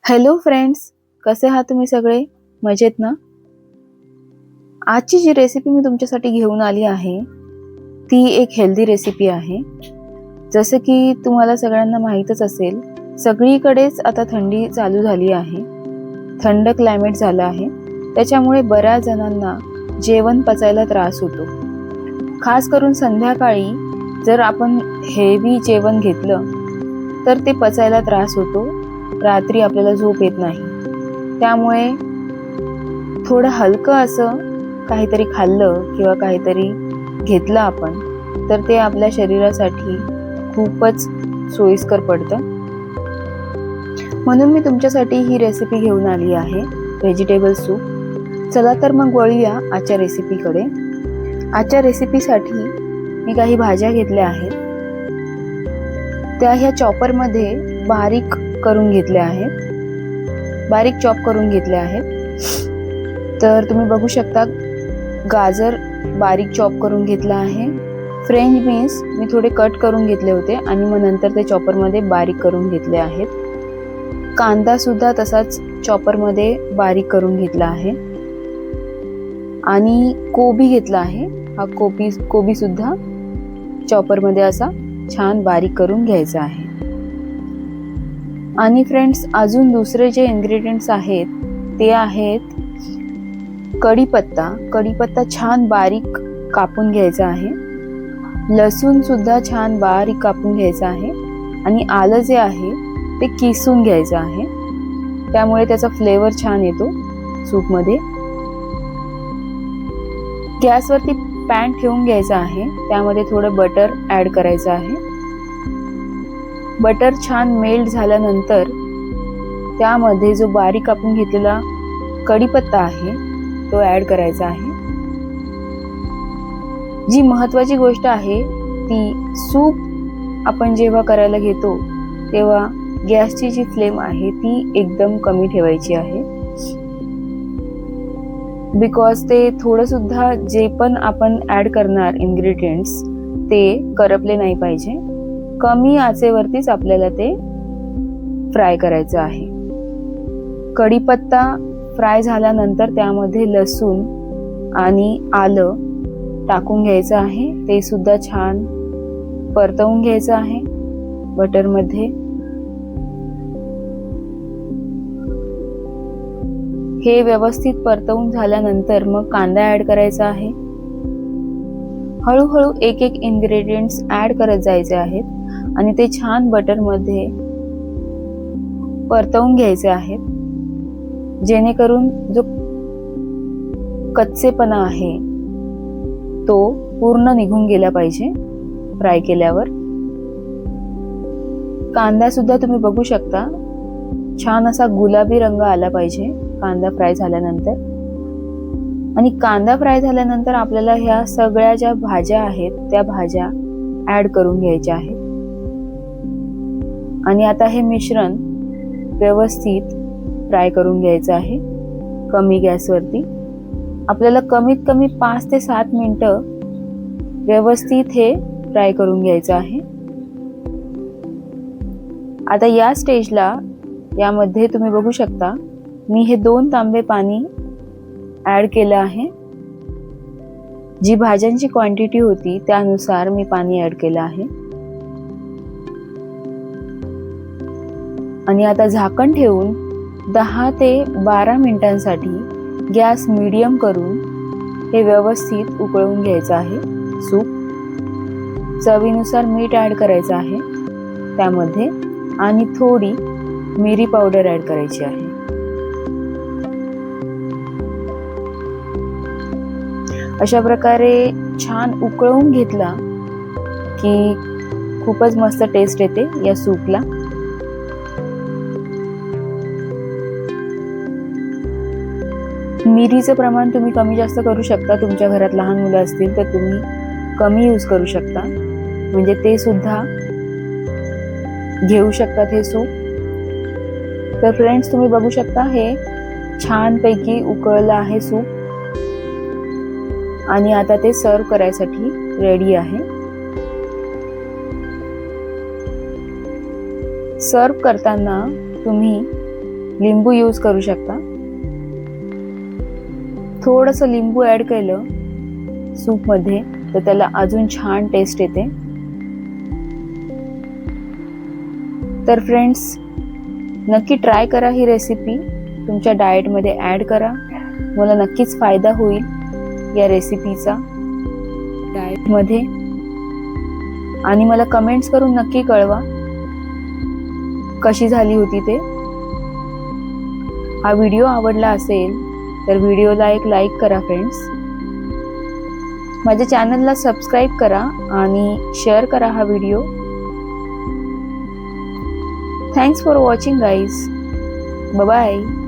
Hello friends, कसे आहात तुम्ही सगळे? मजेत ना? आजची जी रेसिपी मी तुमच्यासाठी घेऊन आली आहे ती एक हेल्दी रेसिपी आहे. जसं की तुम्हाला सगळ्यांना माहीतच असेल, सगळीकडेच आता थंडी चालू झाली आहे. थंड क्लायमेट झालं आहे. त्याच्यामुळे बऱ्याच जणांना जेवण पचायला त्रास होतो. खास करून संध्याकाळी जर आपण हेवी जेवण घेतलं तर ते पचायला त्रास होतो. रात्री आपल्याला झोप येत नाही. त्यामुळे थोडं हलकं असं काहीतरी खाल्लं किंवा काहीतरी घेतलं आपण तर ते आपल्या शरीरासाठी खूपच सोयीस्कर पडतं. म्हणून मी तुमच्यासाठी ही रेसिपी घेऊन आली आहे, व्हेजिटेबल सूप. चला तर मग वळूया आजच्या रेसिपीकडे. आजच्या रेसिपीसाठी मी काही भाज्या घेतल्या आहेत. त्या ह्या चॉपरमध्ये बारीक करून घेतल्या आहेत, बारीक चॉप करून घेतल्या आहेत. तर तुम्ही बघू शकता, गाजर बारीक चॉप करून घेतला आहे. फ्रेंच बीन्स मी थोडे कट करून घेतले होते आणि मग नंतर ते चॉपरमध्ये बारीक करून घेतले आहेत. कांदा सुद्धा तसाच चॉपरमध्ये बारीक करून घेतला आहे. आणि कोबी घेतला आहे. हा कोबी सुद्धा चॉपरमध्ये असा छान बारीक करून घ्यायचा आहे. आणि फ्रेंड्स, अजून दुसरे जे इन्ग्रेडियंट्स आहेत ते आहेत कढीपत्ता. कढीपत्ता छान बारीक कापून घ्यायचा आहे. लसूण सुद्धा छान बारीक कापून घ्यायचा आहे. आणि आलं जे आहे ते किसून घ्यायचं आहे. त्यामुळे त्याचा फ्लेवर छान येतो सूपमध्ये. गॅसवरती पॅन ठेवून घ्यायचा आहे. त्यामध्ये थोडं बटर ॲड करायचं आहे. बटर छान मेल्ट झाल्यानंतर त्यामध्ये जो बारीक कापून घेतलेला कढीपत्ता आहे तो ॲड करायचा आहे. जी महत्त्वाची गोष्ट आहे ती, सूप आपण जेव्हा करायला घेतो तेव्हा गॅसची जी फ्लेम आहे ती एकदम कमी ठेवायची आहे. बिकॉज ते थोडं सुद्धा जे पण आपण ॲड करणार इन्ग्रेडियंट्स ते करपले नाही पाहिजे. कमी आचेवरतीच आपल्याला ते फ्राय करायचं आहे. कढीपत्ता फ्राय झाल्यानंतर त्यामध्ये लसूण आणि आलं टाकून घ्यायचं आहे. ते सुद्धा छान परतवून घ्यायचं आहे बटरमध्ये. हे व्यवस्थित परतवून झाल्यानंतर मग कांदा ॲड करायचा आहे. हळूहळू एक एक इन्ग्रेडियंट्स ॲड करत जायचे आहेत आणि ते छान बटरमध्ये परतवून घ्यायचे आहेत, जेणेकरून जो कच्चेपणा आहे तो पूर्ण निघून गेला पाहिजे फ्राय केल्यावर. कांदा सुद्धा तुम्ही बघू शकता, छान असा गुलाबी रंग आला पाहिजे कांदा फ्राय झाल्यानंतर. आणि कांदा फ्राय झाल्यानंतर आपल्याला ह्या सगळ्या ज्या भाज्या आहेत त्या भाज्या ॲड करून घ्यायच्या आहेत. आणि आता हे मिश्रण व्यवस्थित फ्राय करून घ्यायचं आहे कमी गॅसवरती. आपल्याला कमीत कमी 5 ते 7 मिनिटं व्यवस्थित हे फ्राय करून घ्यायचं आहे. आता या स्टेजला यामध्ये तुम्ही बघू शकता, मी हे 2 तांबे पाणी ॲड केलं आहे. जी भाज्यांची क्वांटिटी होती त्यानुसार मी पाणी ॲड केलं आहे. आणि आता झाकण ठेवून 10 ते 12 मिनिटांसाठी गॅस मीडियम करून हे व्यवस्थित उकळून घ्यायचं आहे सूप. चवीनुसार मीठ ॲड करायचं आहे त्यामध्ये आणि थोडी मिरी पावडर ॲड करायची आहे. अशा प्रकारे छान उकळवून घेतला की खूपच मस्त टेस्ट येते या सूपला. मिरीचं प्रमाण तुम्ही कमी जास्त करू शकता. तुमच्या घरात लहान मुलं असतील तर तुम्ही कमी यूज करू शकता, म्हणजे ते सुद्धा घेऊ शकतात हे सूप. तर फ्रेंड्स, तुम्ही बघू शकता हे छानपैकी उकळलं आहे सूप. आणि आता ते सर्व करायसाठी रेडी आहे. सर्व करताना तुम्ही लिंबू यूज करू शकता. थोडंसं लिंबू ऍड केलं सूप मध्ये तर त्याला अजून छान टेस्ट येते. तर फ्रेंड्स, नक्की ट्राय करा ही रेसिपी, तुमच्या डाएटमध्ये ऍड करा. मला नक्कीच फायदा होईल या रेसिपीचा डाएटमध्ये. आणि मला कमेंट्स करून नक्की कळवा कशी झाली होती ते. हा व्हिडिओ आवडला असेल तर व्हिडिओला एक लाईक करा फ्रेंड्स. माझ्या चॅनलला सबस्क्राईब करा आणि शेअर करा हा video. Thanks for watching guys. Bye bye.